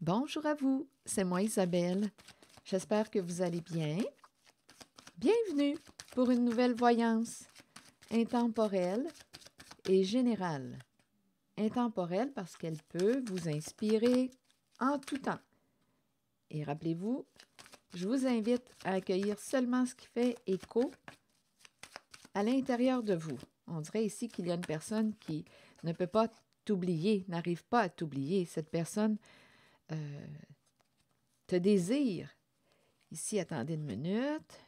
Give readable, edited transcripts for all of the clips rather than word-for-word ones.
Bonjour à vous, c'est moi Isabelle. J'espère que vous allez bien. Bienvenue pour une nouvelle voyance intemporelle et générale. Intemporelle parce qu'elle peut vous inspirer en tout temps. Et rappelez-vous, je vous invite à accueillir seulement ce qui fait écho à l'intérieur de vous. On dirait ici qu'il y a une personne qui ne peut pas t'oublier, n'arrive pas à t'oublier. Cette personne te désire. Ici, attendez une minute.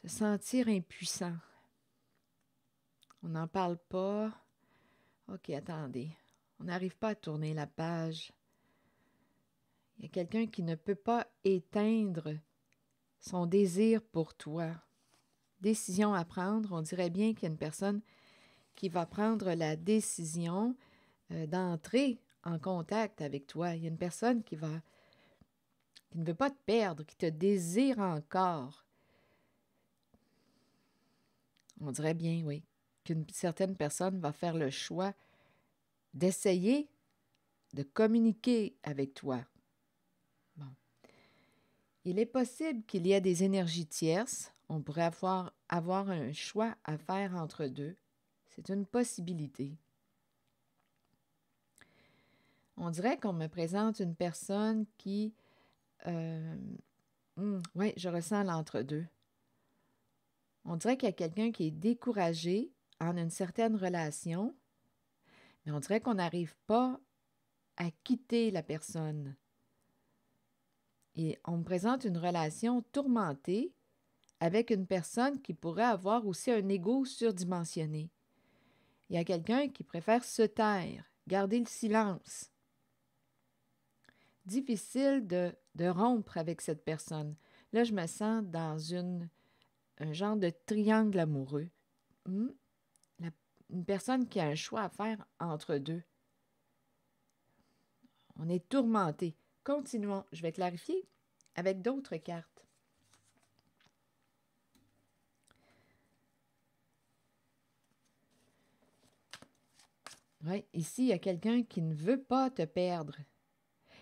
Se sentir impuissant. On n'en parle pas. OK, attendez. On n'arrive pas à tourner la page. Il y a quelqu'un qui ne peut pas éteindre son désir pour toi. Décision à prendre. On dirait bien qu'il y a une personne qui va prendre la décision d'entrer en contact avec toi. Il y a une personne qui ne veut pas te perdre, qui te désire encore. On dirait bien, oui, qu'une certaine personne va faire le choix d'essayer de communiquer avec toi. Bon. Il est possible qu'il y ait des énergies tierces. On pourrait avoir un choix à faire entre deux. C'est une possibilité. On dirait qu'on me présente une personne qui... oui, je ressens l'entre-deux. On dirait qu'il y a quelqu'un qui est découragé en une certaine relation, mais on dirait qu'on n'arrive pas à quitter la personne. Et on me présente une relation tourmentée avec une personne qui pourrait avoir aussi un ego surdimensionné. Il y a quelqu'un qui préfère se taire, garder le silence. Difficile de rompre avec cette personne. Là, je me sens dans un genre de triangle amoureux. Une personne qui a un choix à faire entre deux. On est tourmenté. Continuons. Je vais clarifier avec d'autres cartes. Oui, ici, il y a quelqu'un qui ne veut pas te perdre.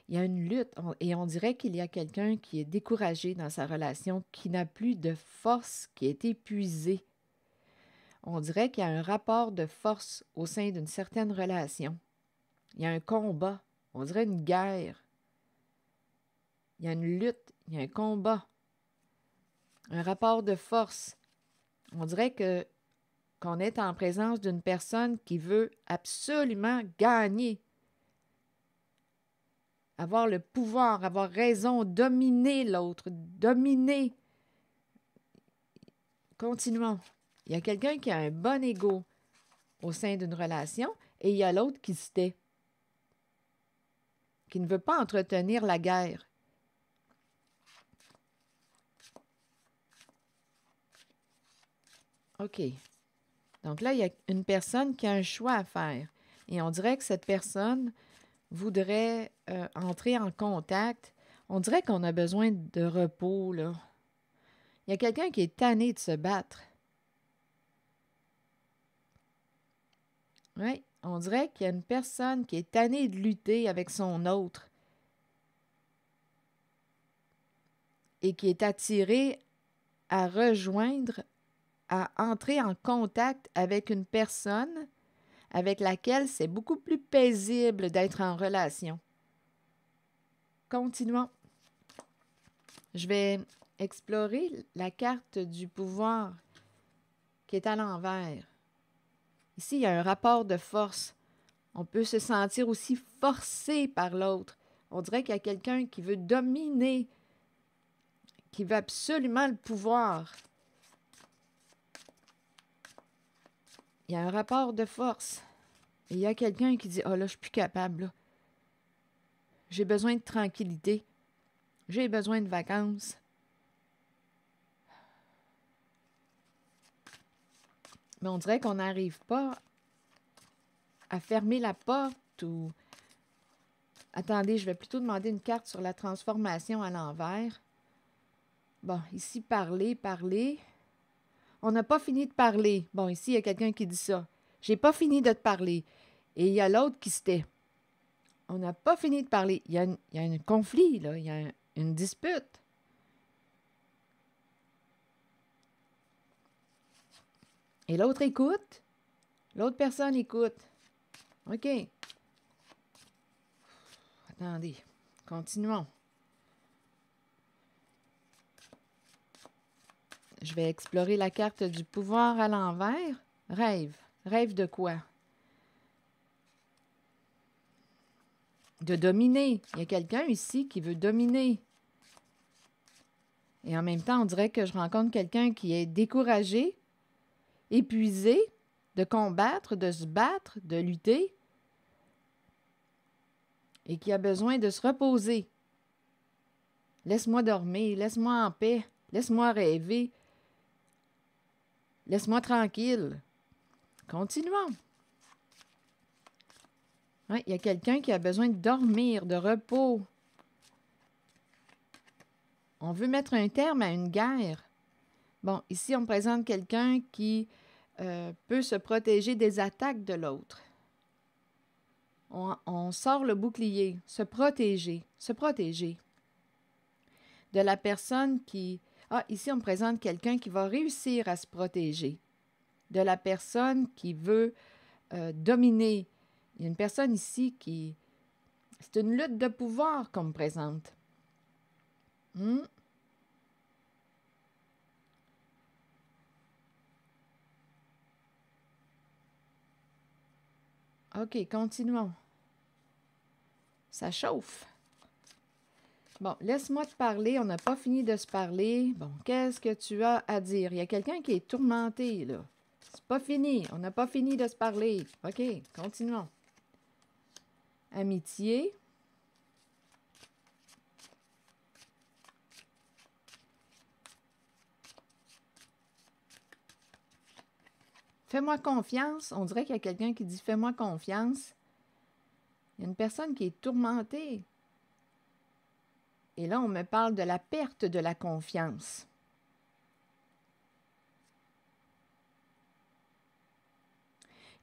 Il y a une lutte et on dirait qu'il y a quelqu'un qui est découragé dans sa relation, qui n'a plus de force, qui est épuisé. On dirait qu'il y a un rapport de force au sein d'une certaine relation. Il y a un combat, on dirait une guerre. Il y a une lutte, il y a un combat, un rapport de force. On dirait qu'on est en présence d'une personne qui veut absolument gagner. Avoir le pouvoir, avoir raison, dominer l'autre, dominer. Continuons. Il y a quelqu'un qui a un bon ego au sein d'une relation et il y a l'autre qui se tait, qui ne veut pas entretenir la guerre. OK. Donc là, il y a une personne qui a un choix à faire. Et on dirait que cette personne voudrait entrer en contact. On dirait qu'on a besoin de repos, là. Il y a quelqu'un qui est tanné de se battre. Oui, on dirait qu'il y a une personne qui est tannée de lutter avec son autre et qui est attirée à rejoindre, à entrer en contact avec une personne avec laquelle c'est beaucoup plus paisible d'être en relation. Continuons. Je vais explorer la carte du pouvoir qui est à l'envers. Ici, il y a un rapport de force. On peut se sentir aussi forcé par l'autre. On dirait qu'il y a quelqu'un qui veut dominer, qui veut absolument le pouvoir. Il y a un rapport de force. Et il y a quelqu'un qui dit « Ah là, je suis plus capable. Là. J'ai besoin de tranquillité. J'ai besoin de vacances. » Mais on dirait qu'on n'arrive pas à fermer la porte ou... Attendez, je vais plutôt demander une carte sur la transformation à l'envers. Bon, ici, parler, parler. On n'a pas fini de parler. Bon, ici, il y a quelqu'un qui dit ça. J'ai pas fini de te parler. Et il y a l'autre qui se tait. on n'a pas fini de parler. Il y a un conflit, là. Il y a une dispute. Et l'autre écoute. L'autre personne écoute. OK. Attendez. Continuons. Je vais explorer la carte du pouvoir à l'envers. Rêve. Rêve de quoi? De dominer. Il y a quelqu'un ici qui veut dominer. Et en même temps, on dirait que je rencontre quelqu'un qui est découragé, épuisé de combattre, de se battre, de lutter et qui a besoin de se reposer. Laisse-moi dormir, laisse-moi en paix, laisse-moi rêver, laisse-moi tranquille. Continuons. Ouais, il y a quelqu'un qui a besoin de dormir, de repos. On veut mettre un terme à une guerre. Bon, ici, on présente quelqu'un qui peut se protéger des attaques de l'autre. On sort le bouclier, se protéger, se protéger. De la personne qui... Ah, ici, on présente quelqu'un qui va réussir à se protéger. De la personne qui veut dominer. Il y a une personne ici qui... C'est une lutte de pouvoir qu'on me présente. OK, continuons. Ça chauffe. Bon, laisse-moi te parler. On n'a pas fini de se parler. Bon, qu'est-ce que tu as à dire? Il y a quelqu'un qui est tourmenté, là. C'est pas fini. On n'a pas fini de se parler. OK, continuons. Amitié. Fais-moi confiance. On dirait qu'il y a quelqu'un qui dit « Fais-moi confiance ». Il y a une personne qui est tourmentée. Et là, on me parle de la perte de la confiance.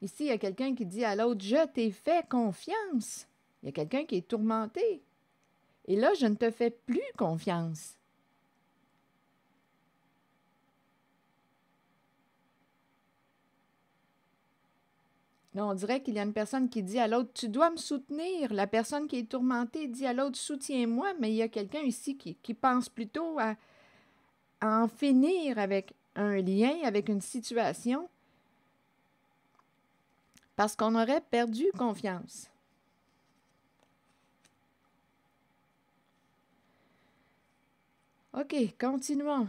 Ici, il y a quelqu'un qui dit à l'autre « Je t'ai fait confiance ». Il y a quelqu'un qui est tourmenté. Et là, je ne te fais plus confiance. Là, on dirait qu'il y a une personne qui dit à l'autre « Tu dois me soutenir ». La personne qui est tourmentée dit à l'autre « Soutiens-moi », mais il y a quelqu'un ici qui pense plutôt à en finir avec un lien, avec une situation, parce qu'on aurait perdu confiance. OK, continuons.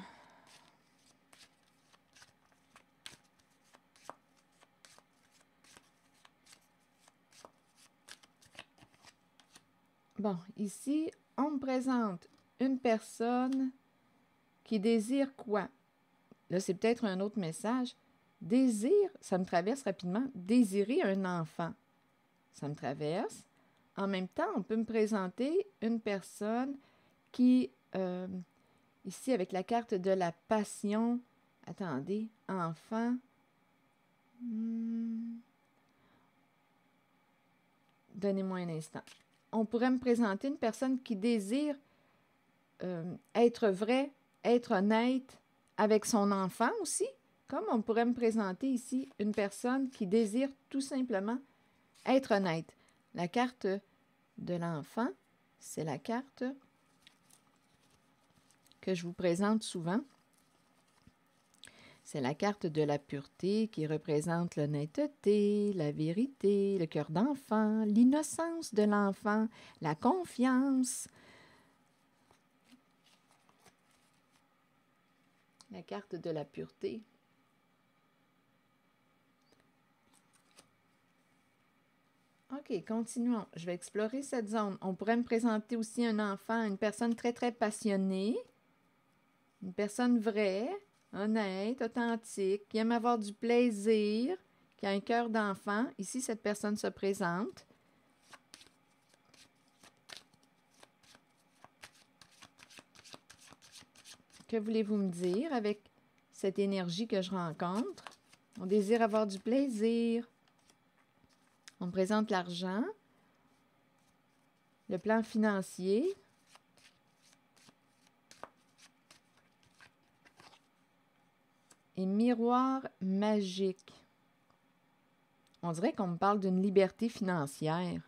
Bon, ici, on me présente une personne qui désire quoi? Là, c'est peut-être un autre message. Désir, ça me traverse rapidement, désirer un enfant. Ça me traverse. En même temps, on peut me présenter une personne qui, ici, avec la carte de la passion, attendez, enfant. Donnez-moi un instant. On pourrait me présenter une personne qui désire être vrai, être honnête avec son enfant aussi, comme on pourrait me présenter ici une personne qui désire tout simplement être honnête. La carte de l'enfant, c'est la carte que je vous présente souvent. C'est la carte de la pureté qui représente l'honnêteté, la vérité, le cœur d'enfant, l'innocence de l'enfant, la confiance. La carte de la pureté. OK, continuons. Je vais explorer cette zone. On pourrait me présenter aussi un enfant, une personne très, très passionnée, une personne vraie, honnête, authentique, qui aime avoir du plaisir, qui a un cœur d'enfant. Ici, cette personne se présente. Que voulez-vous me dire avec cette énergie que je rencontre? On désire avoir du plaisir. On me présente l'argent. le plan financier. Et miroir magique. On dirait qu'on me parle d'une liberté financière.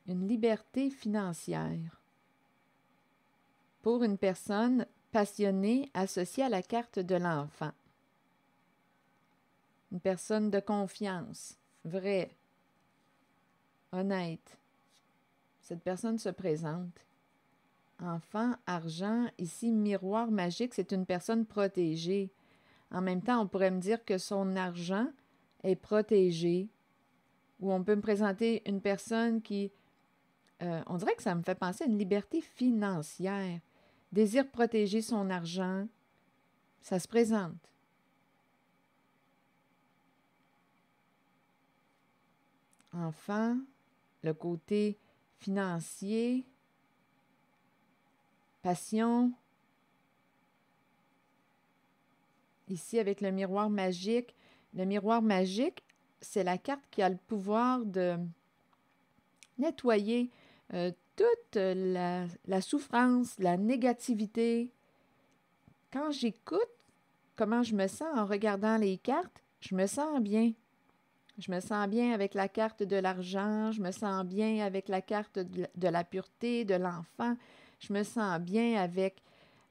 Une liberté financière. Pour une personne passionnée associée à la carte de l'enfant. Une personne de confiance, vraie, honnête. Cette personne se présente. Enfant, argent, ici, miroir magique, c'est une personne protégée. En même temps, on pourrait me dire que son argent est protégé. Ou on peut me présenter une personne qui... on dirait que ça me fait penser à une liberté financière. Désire protéger son argent. Ça se présente. Enfant, le côté financier... Passion. Ici, avec le miroir magique. Le miroir magique, c'est la carte qui a le pouvoir de nettoyer toute la souffrance, la négativité. Quand j'écoute comment je me sens en regardant les cartes, je me sens bien. Je me sens bien avec la carte de l'argent, je me sens bien avec la carte de la pureté, de l'enfant. Je me sens bien avec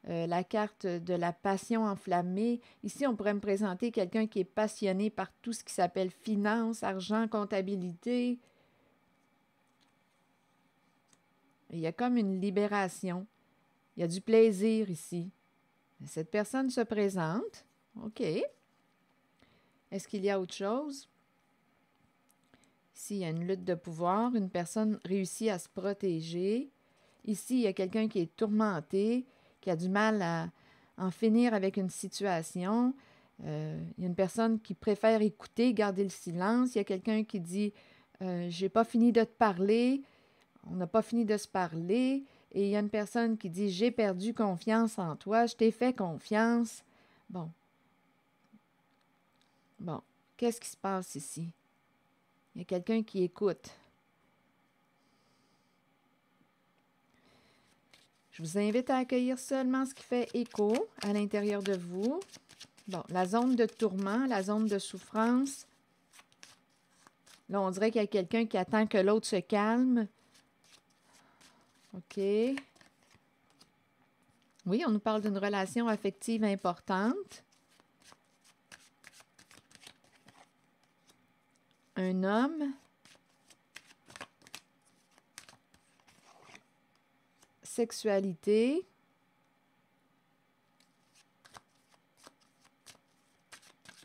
la carte de la passion enflammée. Ici, on pourrait me présenter quelqu'un qui est passionné par tout ce qui s'appelle finance, argent, comptabilité. Il y a comme une libération. Il y a du plaisir ici. Cette personne se présente. OK. Est-ce qu'il y a autre chose? Ici, il y a une lutte de pouvoir. Une personne réussit à se protéger. Ici, il y a quelqu'un qui est tourmenté, qui a du mal à en finir avec une situation. Il y a une personne qui préfère écouter, garder le silence. Il y a quelqu'un qui dit « j'ai pas fini de te parler, on n'a pas fini de se parler. » Et il y a une personne qui dit « j'ai perdu confiance en toi, je t'ai fait confiance. » Bon. Bon. Qu'est-ce qui se passe ici? Il y a quelqu'un qui écoute. Je vous invite à accueillir seulement ce qui fait écho à l'intérieur de vous. Bon, la zone de tourment, la zone de souffrance. Là, on dirait qu'il y a quelqu'un qui attend que l'autre se calme. OK. Oui, on nous parle d'une relation affective importante. Un homme. Sexualité.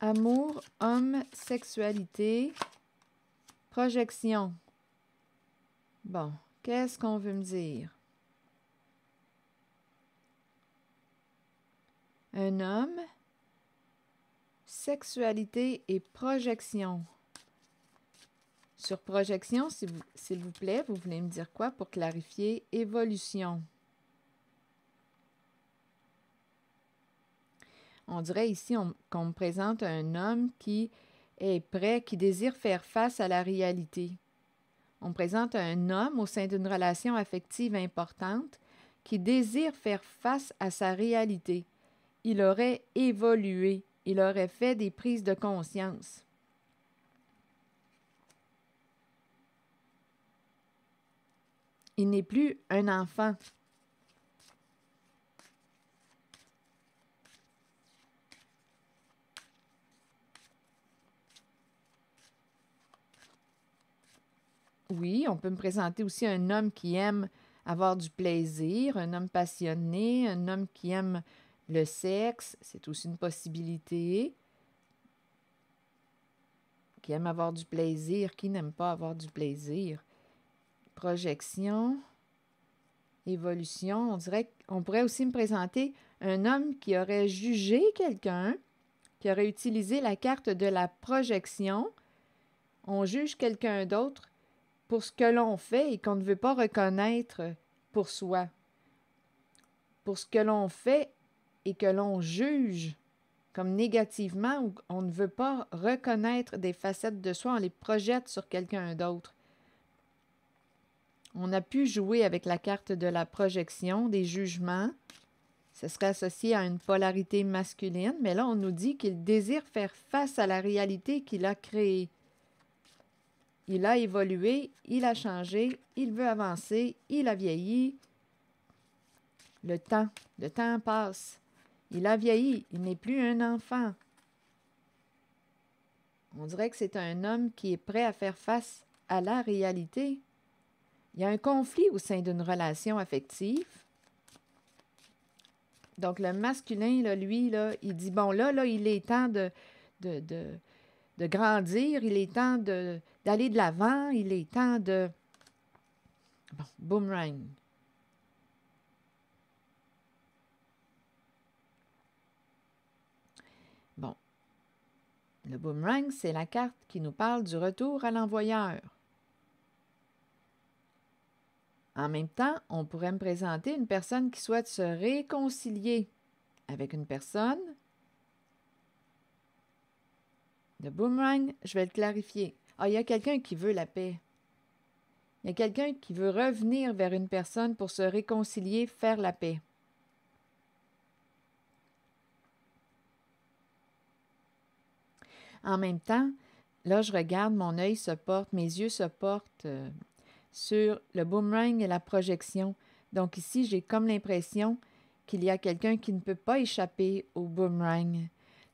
Amour, homme, sexualité. Projection. Bon, qu'est-ce qu'on veut me dire? Un homme, sexualité et projection. Sur projection, s'il vous plaît, vous voulez me dire quoi pour clarifier? Évolution. On dirait ici qu'on me présente un homme qui est prêt, qui désire faire face à la réalité. On me présente un homme au sein d'une relation affective importante qui désire faire face à sa réalité. Il aurait évolué, il aurait fait des prises de conscience. Il n'est plus un enfant. Oui, on peut me présenter aussi un homme qui aime avoir du plaisir, un homme passionné, un homme qui aime le sexe, c'est aussi une possibilité. Qui aime avoir du plaisir, qui n'aime pas avoir du plaisir. Projection, évolution, on dirait qu'on pourrait aussi me présenter un homme qui aurait jugé quelqu'un, qui aurait utilisé la carte de la projection. On juge quelqu'un d'autre pour ce que l'on fait et qu'on ne veut pas reconnaître pour soi. Pour ce que l'on fait et que l'on juge comme négativement ou on ne veut pas reconnaître des facettes de soi, on les projette sur quelqu'un d'autre. On a pu jouer avec la carte de la projection, des jugements. Ce serait associé à une polarité masculine, mais là, on nous dit qu'il désire faire face à la réalité qu'il a créée. Il a évolué, il a changé, il veut avancer, il a vieilli. Le temps passe. Il a vieilli, il n'est plus un enfant. On dirait que c'est un homme qui est prêt à faire face à la réalité. Il y a un conflit au sein d'une relation affective. Donc, le masculin, là, lui, là, il dit, bon, là, il est temps de, de grandir, il est temps d'aller de l'avant, il est temps de... Bon, boomerang. Bon, le boomerang, c'est la carte qui nous parle du retour à l'envoyeur. En même temps, on pourrait me présenter une personne qui souhaite se réconcilier avec une personne. Le boomerang, je vais le clarifier. Ah, il y a quelqu'un qui veut la paix. Il y a quelqu'un qui veut revenir vers une personne pour se réconcilier, faire la paix. En même temps, là, je regarde, mon œil se porte, mes yeux se portent sur le boomerang et la projection. Donc ici, j'ai comme l'impression qu'il y a quelqu'un qui ne peut pas échapper au boomerang.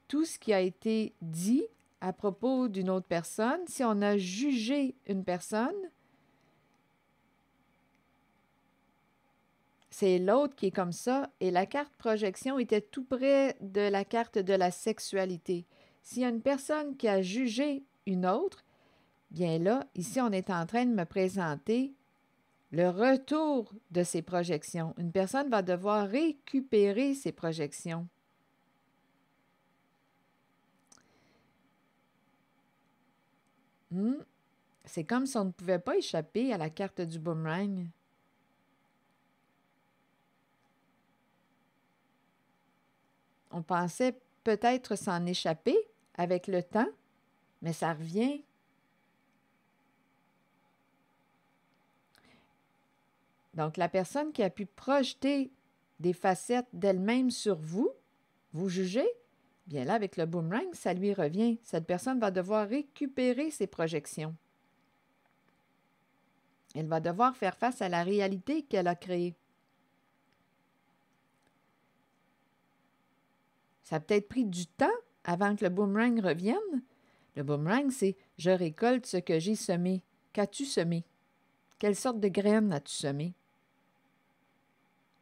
Tout ce qui a été dit à propos d'une autre personne, si on a jugé une personne, c'est l'autre qui est comme ça, et la carte projection était tout près de la carte de la sexualité. S'il y a une personne qui a jugé une autre, bien là, ici, on est en train de me présenter le retour de ses projections. Une personne va devoir récupérer ses projections. C'est comme si on ne pouvait pas échapper à la carte du boomerang. On pensait peut-être s'en échapper avec le temps, mais ça revient. Donc, la personne qui a pu projeter des facettes d'elle-même sur vous, vous jugez, bien là, avec le boomerang, ça lui revient. Cette personne va devoir récupérer ses projections. Elle va devoir faire face à la réalité qu'elle a créée. Ça a peut-être pris du temps avant que le boomerang revienne. Le boomerang, c'est « je récolte ce que j'ai semé ». Qu'as-tu semé? Quelle sorte de graines as-tu semé?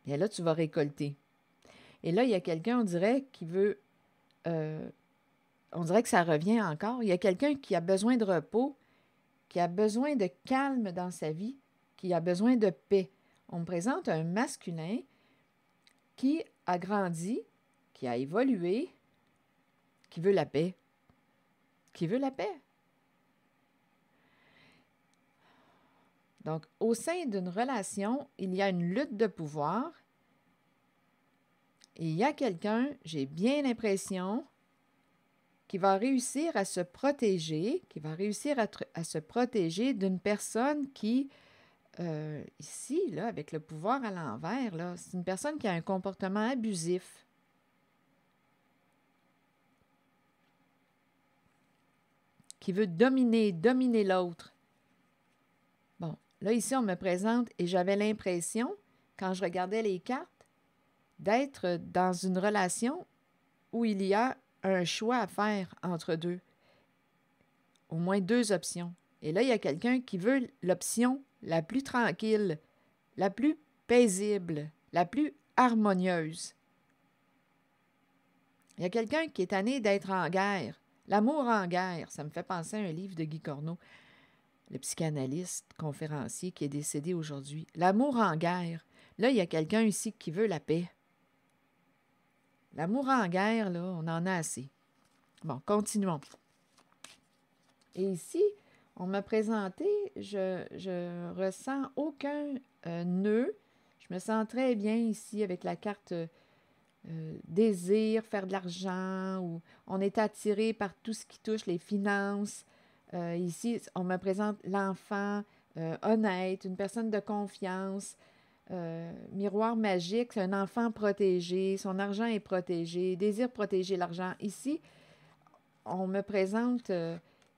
Bien là, tu vas récolter. Et là, il y a quelqu'un, on dirait, qui veut... on dirait que ça revient encore. Il y a quelqu'un qui a besoin de repos, qui a besoin de calme dans sa vie, qui a besoin de paix. On me présente un masculin qui a grandi, qui a évolué, qui veut la paix. Qui veut la paix. Donc, au sein d'une relation, il y a une lutte de pouvoir. Et il y a quelqu'un, j'ai bien l'impression, qui va réussir à se protéger, à se protéger d'une personne qui, ici, là, avec le pouvoir à l'envers, là, c'est une personne qui a un comportement abusif. Qui veut dominer l'autre. Bon, là, ici, on me présente, et j'avais l'impression, quand je regardais les cartes, d'être dans une relation où il y a un choix à faire entre deux. Au moins deux options. Et là, il y a quelqu'un qui veut l'option la plus tranquille, la plus paisible, la plus harmonieuse. Il y a quelqu'un qui est tanné d'être en guerre. L'amour en guerre, ça me fait penser à un livre de Guy Corneau, le psychanalyste, conférencier qui est décédé aujourd'hui. L'amour en guerre. Là, il y a quelqu'un ici qui veut la paix. L'amour en guerre, là, on en a assez. Bon, continuons. Et ici, on m'a présenté, je ressens aucun nœud. Je me sens très bien ici avec la carte désir, faire de l'argent, ou on est attiré par tout ce qui touche les finances. Ici, on me présente l'enfant, honnête, une personne de confiance. Miroir magique, c'est un enfant protégé, son argent est protégé, désire protéger l'argent. Ici, on me présente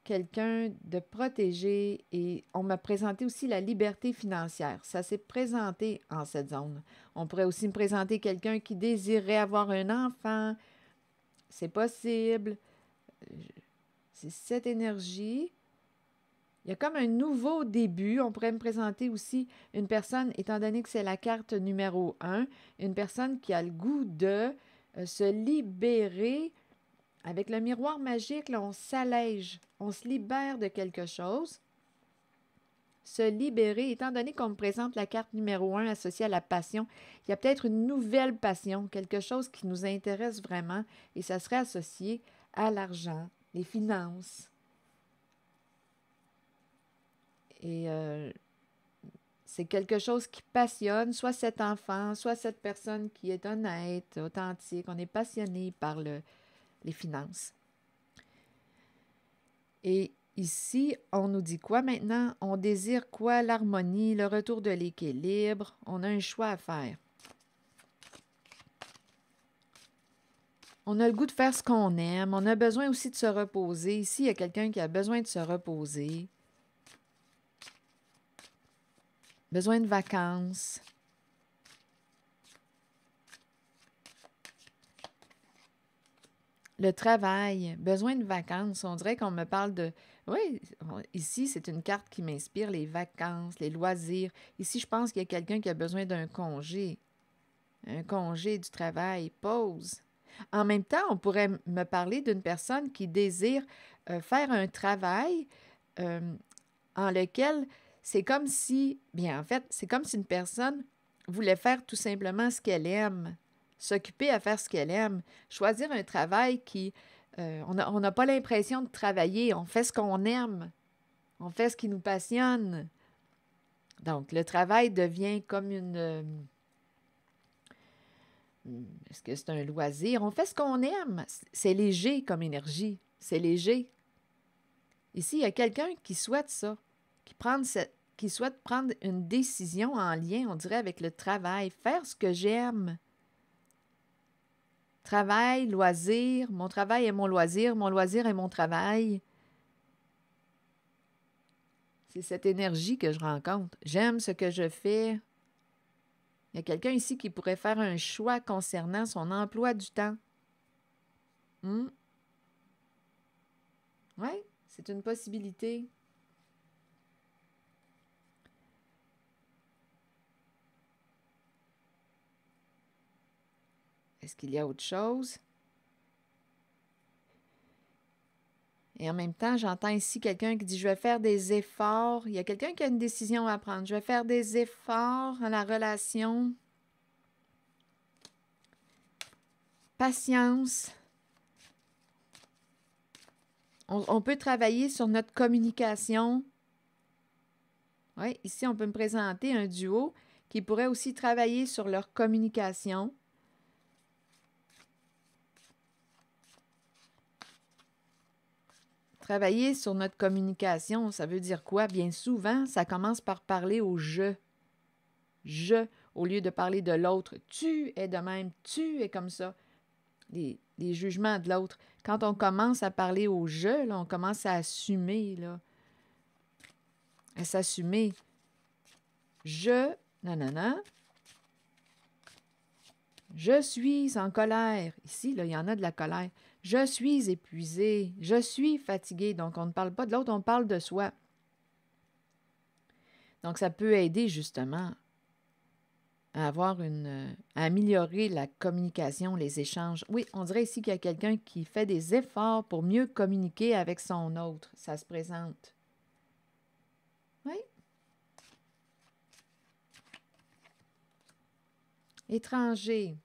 quelqu'un de protégé et on m'a présenté aussi la liberté financière. Ça s'est présenté en cette zone. On pourrait aussi me présenter quelqu'un qui désirerait avoir un enfant. C'est possible. C'est cette énergie. Il y a comme un nouveau début. On pourrait me présenter aussi une personne, étant donné que c'est la carte numéro 1, une personne qui a le goût de se libérer. Avec le miroir magique, là, on s'allège, on se libère de quelque chose. Se libérer, étant donné qu'on me présente la carte numéro 1 associée à la passion, il y a peut-être une nouvelle passion, quelque chose qui nous intéresse vraiment, et ça serait associé à l'argent, les finances. Et c'est quelque chose qui passionne, soit cet enfant, soit cette personne qui est honnête, authentique. On est passionné par les finances. Et ici, on nous dit quoi maintenant? On désire quoi? L'harmonie, le retour de l'équilibre. On a un choix à faire. On a le goût de faire ce qu'on aime. On a besoin aussi de se reposer. Ici, il y a quelqu'un qui a besoin de se reposer. Besoin de vacances. Le travail, besoin de vacances. On dirait qu'on me parle de... Oui, ici, c'est une carte qui m'inspire, les vacances, les loisirs. Ici, je pense qu'il y a quelqu'un qui a besoin d'un congé. Un congé du travail, pause. En même temps, on pourrait me parler d'une personne qui désire faire un travail en lequel c'est comme si... Bien, en fait, c'est comme si une personne voulait faire tout simplement ce qu'elle aime. S'occuper à faire ce qu'elle aime, choisir un travail qui... on n'a pas l'impression de travailler, on fait ce qu'on aime, on fait ce qui nous passionne. Donc, le travail devient comme une... est-ce que c'est un loisir? On fait ce qu'on aime. C'est léger comme énergie, c'est léger. Ici, il y a quelqu'un qui souhaite ça, qui souhaite prendre une décision en lien, on dirait, avec le travail, faire ce que j'aime. Travail, loisir, mon travail est mon loisir est mon travail. C'est cette énergie que je rencontre. J'aime ce que je fais. Il y a quelqu'un ici qui pourrait faire un choix concernant son emploi du temps. Oui, c'est une possibilité. Est-ce qu'il y a autre chose? Et en même temps, j'entends ici quelqu'un qui dit « Je vais faire des efforts. » Il y a quelqu'un qui a une décision à prendre. « Je vais faire des efforts dans la relation. » Patience. On peut travailler sur notre communication. Oui, ici, on peut me présenter un duo qui pourrait aussi travailler sur leur communication. Travailler sur notre communication, ça veut dire quoi? Bien souvent, ça commence par parler au « je ». Je, au lieu de parler de l'autre. Tu es de même, tu es comme ça. Les jugements de l'autre. Quand on commence à parler au « je », là, on commence à assumer, là. À s'assumer. Je, nanana. Je suis en colère. Ici, là, il y en a de la colère. Je suis épuisé. Je suis fatigué. Donc, on ne parle pas de l'autre, on parle de soi. Donc, ça peut aider justement à améliorer la communication, les échanges. Oui, on dirait ici qu'il y a quelqu'un qui fait des efforts pour mieux communiquer avec son autre. Ça se présente. Oui. Étranger.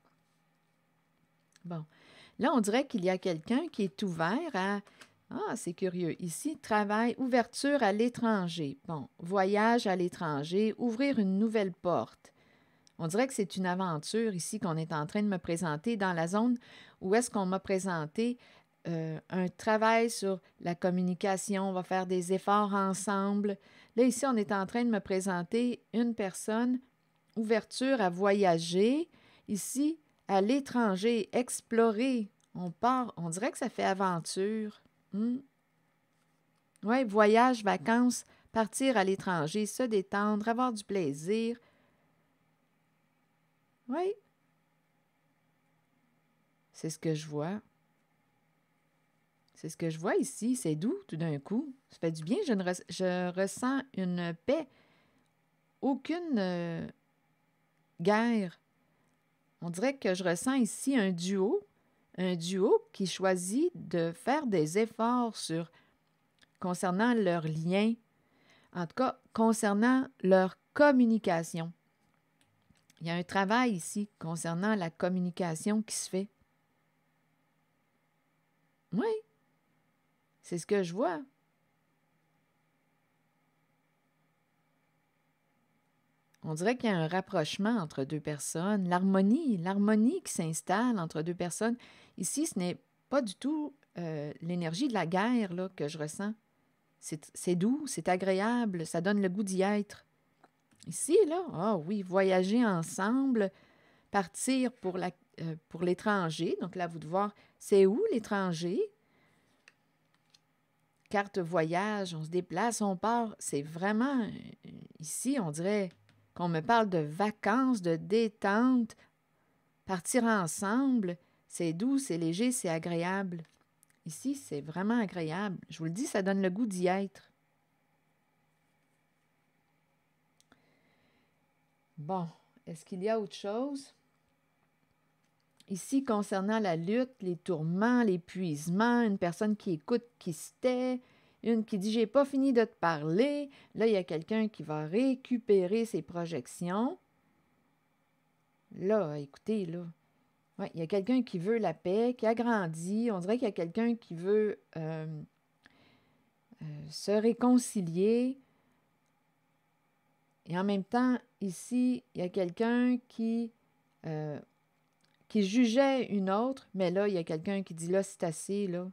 Bon. Là, on dirait qu'il y a quelqu'un qui est ouvert à... Ah, c'est curieux. Ici, travail, ouverture à l'étranger. Bon, voyage à l'étranger, ouvrir une nouvelle porte. On dirait que c'est une aventure ici qu'on est en train de me présenter dans la zone où est-ce qu'on m'a présenté un travail sur la communication. On va faire des efforts ensemble. Là, ici, on est en train de me présenter une personne, ouverture à voyager. Ici, à l'étranger, explorer. On part, on dirait que ça fait aventure. Oui, voyage, vacances, partir à l'étranger, se détendre, avoir du plaisir. Oui, c'est ce que je vois. C'est ce que je vois ici. C'est doux tout d'un coup. Ça fait du bien. Je ressens une paix. Aucune guerre. On dirait que je ressens ici un duo qui choisit de faire des efforts concernant leur lien, en tout cas concernant leur communication. Il y a un travail ici concernant la communication qui se fait. Oui, c'est ce que je vois. On dirait qu'il y a un rapprochement entre deux personnes, l'harmonie qui s'installe entre deux personnes. Ici, ce n'est pas du tout l'énergie de la guerre là, que je ressens. C'est doux, c'est agréable, ça donne le goût d'y être. Ici, là, ah oui, voyager ensemble, partir pour l'étranger. Donc là, vous devez voir, c'est où l'étranger? Carte voyage, on se déplace, on part. C'est vraiment, ici, on dirait qu'on me parle de vacances, de détente, partir ensemble. C'est doux, c'est léger, c'est agréable. Ici, c'est vraiment agréable. Je vous le dis, ça donne le goût d'y être. Bon, est-ce qu'il y a autre chose? Ici, concernant la lutte, les tourments, l'épuisement, une personne qui écoute, qui se tait, une qui dit « j'ai pas fini de te parler ». Là, il y a quelqu'un qui va récupérer ses projections. Là, écoutez, là, ouais, il y a quelqu'un qui veut la paix, qui agrandit. On dirait qu'il y a quelqu'un qui veut se réconcilier. Et en même temps, ici, il y a quelqu'un qui jugeait une autre, mais là, il y a quelqu'un qui dit, là, c'est assez, là,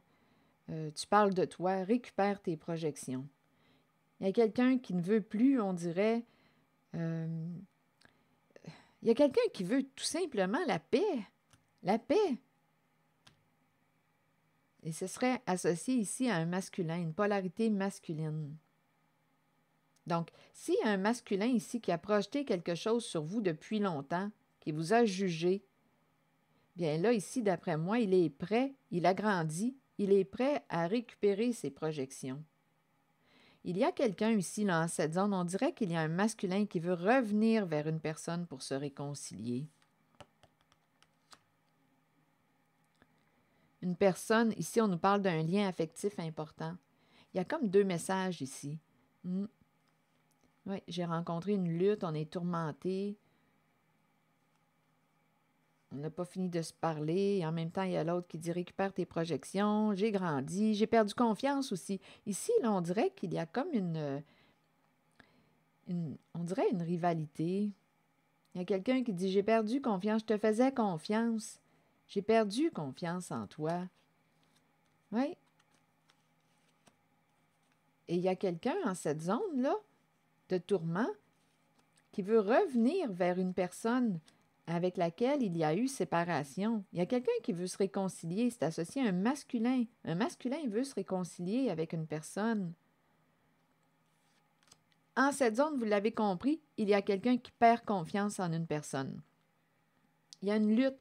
tu parles de toi, récupère tes projections. Il y a quelqu'un qui ne veut plus, on dirait, il y a quelqu'un qui veut tout simplement la paix. La paix. Et ce serait associé ici à un masculin, une polarité masculine. Donc, s'il y a un masculin ici qui a projeté quelque chose sur vous depuis longtemps, qui vous a jugé, bien là, ici, d'après moi, il est prêt, il a grandi, il est prêt à récupérer ses projections. Il y a quelqu'un ici, là, en cette zone, on dirait qu'il y a un masculin qui veut revenir vers une personne pour se réconcilier. Une personne, ici, on nous parle d'un lien affectif important. Il y a comme deux messages ici. Oui, j'ai rencontré une lutte, on est tourmenté. On n'a pas fini de se parler. Et en même temps, il y a l'autre qui dit récupère tes projections. J'ai grandi, j'ai perdu confiance aussi. Ici, là, on dirait qu'il y a comme on dirait une rivalité. Il y a quelqu'un qui dit j'ai perdu confiance, je te faisais confiance. J'ai perdu confiance en toi. Oui. Et il y a quelqu'un en cette zone-là de tourment qui veut revenir vers une personne avec laquelle il y a eu séparation. Il y a quelqu'un qui veut se réconcilier, c'est associé à un masculin. Un masculin veut se réconcilier avec une personne. En cette zone, vous l'avez compris, il y a quelqu'un qui perd confiance en une personne. Il y a une lutte,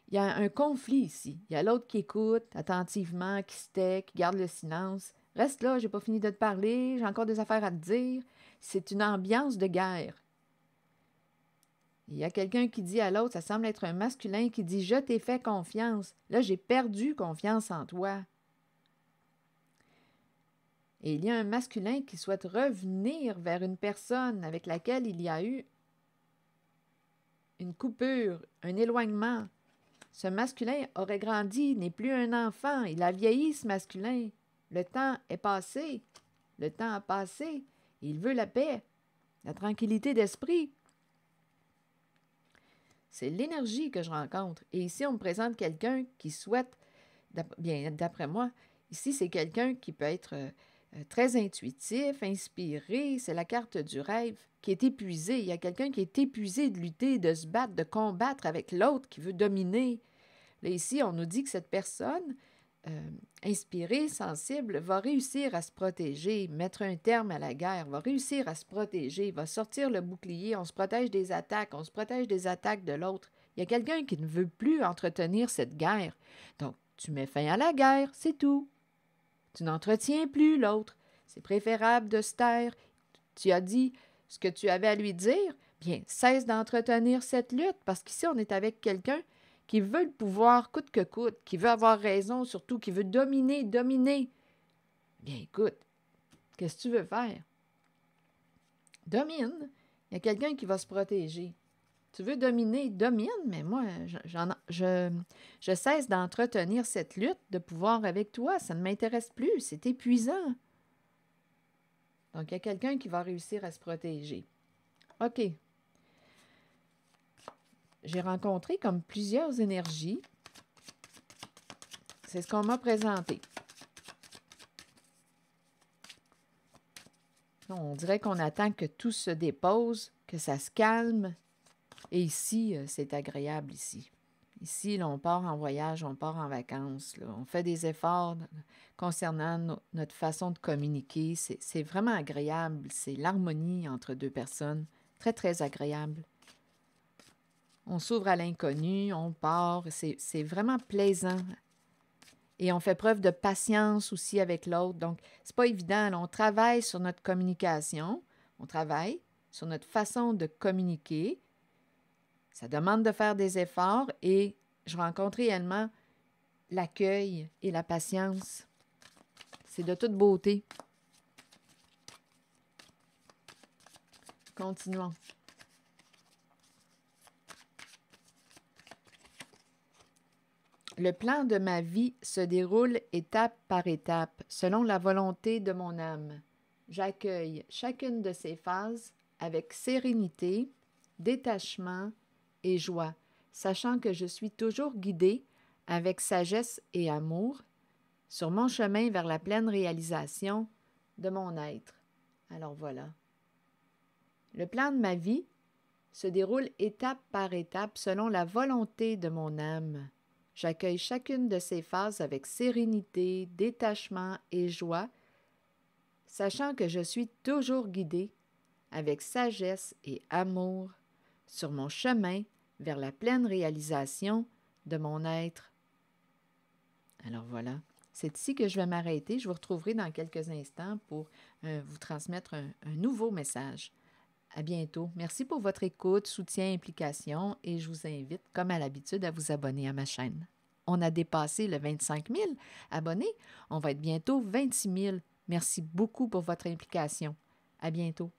il y a un conflit ici. Il y a l'autre qui écoute attentivement, qui se tait, qui garde le silence. Reste là, j'ai pas fini de te parler, j'ai encore des affaires à te dire. C'est une ambiance de guerre. Il y a quelqu'un qui dit à l'autre, ça semble être un masculin, qui dit « Je t'ai fait confiance. Là, j'ai perdu confiance en toi. » Et il y a un masculin qui souhaite revenir vers une personne avec laquelle il y a eu une coupure, un éloignement. Ce masculin aurait grandi, n'est plus un enfant. Il a vieilli, ce masculin. Le temps est passé. Le temps a passé. Il veut la paix, la tranquillité d'esprit. C'est l'énergie que je rencontre. Et ici, on me présente quelqu'un qui souhaite, bien, d'après moi, ici, c'est quelqu'un qui peut être très intuitif, inspiré. C'est la carte du rêve qui est épuisée. Il y a quelqu'un qui est épuisé de lutter, de se battre, de combattre avec l'autre qui veut dominer. Là, ici, on nous dit que cette personne inspirée, sensible, va réussir à se protéger, mettre un terme à la guerre, va réussir à se protéger, va sortir le bouclier, on se protège des attaques, on se protège des attaques de l'autre. Il y a quelqu'un qui ne veut plus entretenir cette guerre. Donc, tu mets fin à la guerre, c'est tout. Tu n'entretiens plus l'autre. C'est préférable de se taire. Tu as dit ce que tu avais à lui dire. Bien, cesse d'entretenir cette lutte, parce qu'ici, on est avec quelqu'un qui veut le pouvoir coûte que coûte, qui veut avoir raison, surtout, qui veut dominer. Bien, écoute, qu'est-ce que tu veux faire? Domine. Il y a quelqu'un qui va se protéger. Tu veux dominer, domine, mais moi, je cesse d'entretenir cette lutte de pouvoir avec toi. Ça ne m'intéresse plus, c'est épuisant. Donc, il y a quelqu'un qui va réussir à se protéger. OK. J'ai rencontré comme plusieurs énergies. C'est ce qu'on m'a présenté. On dirait qu'on attend que tout se dépose, que ça se calme. Et ici, c'est agréable ici. Ici, là, on part en voyage, on part en vacances. Là. On fait des efforts concernant notre façon de communiquer. C'est vraiment agréable. C'est l'harmonie entre deux personnes. Très, très agréable. On s'ouvre à l'inconnu, on part. C'est vraiment plaisant. Et on fait preuve de patience aussi avec l'autre. Donc, c'est pas évident. Là. On travaille sur notre communication. On travaille sur notre façon de communiquer. Ça demande de faire des efforts et je rencontre réellement l'accueil et la patience. C'est de toute beauté. Continuons. Le plan de ma vie se déroule étape par étape, selon la volonté de mon âme. J'accueille chacune de ces phases avec sérénité, détachement et joie, sachant que je suis toujours guidée avec sagesse et amour sur mon chemin vers la pleine réalisation de mon être. Alors voilà. Le plan de ma vie se déroule étape par étape selon la volonté de mon âme. J'accueille chacune de ces phases avec sérénité, détachement et joie, sachant que je suis toujours guidée avec sagesse et amour sur mon chemin vers la pleine réalisation de mon être. Alors voilà, c'est ici que je vais m'arrêter. Je vous retrouverai dans quelques instants pour vous transmettre un nouveau message. À bientôt. Merci pour votre écoute, soutien, implication et je vous invite, comme à l'habitude, à vous abonner à ma chaîne. On a dépassé le 25 000 abonnés. On va être bientôt 26 000. Merci beaucoup pour votre implication. À bientôt.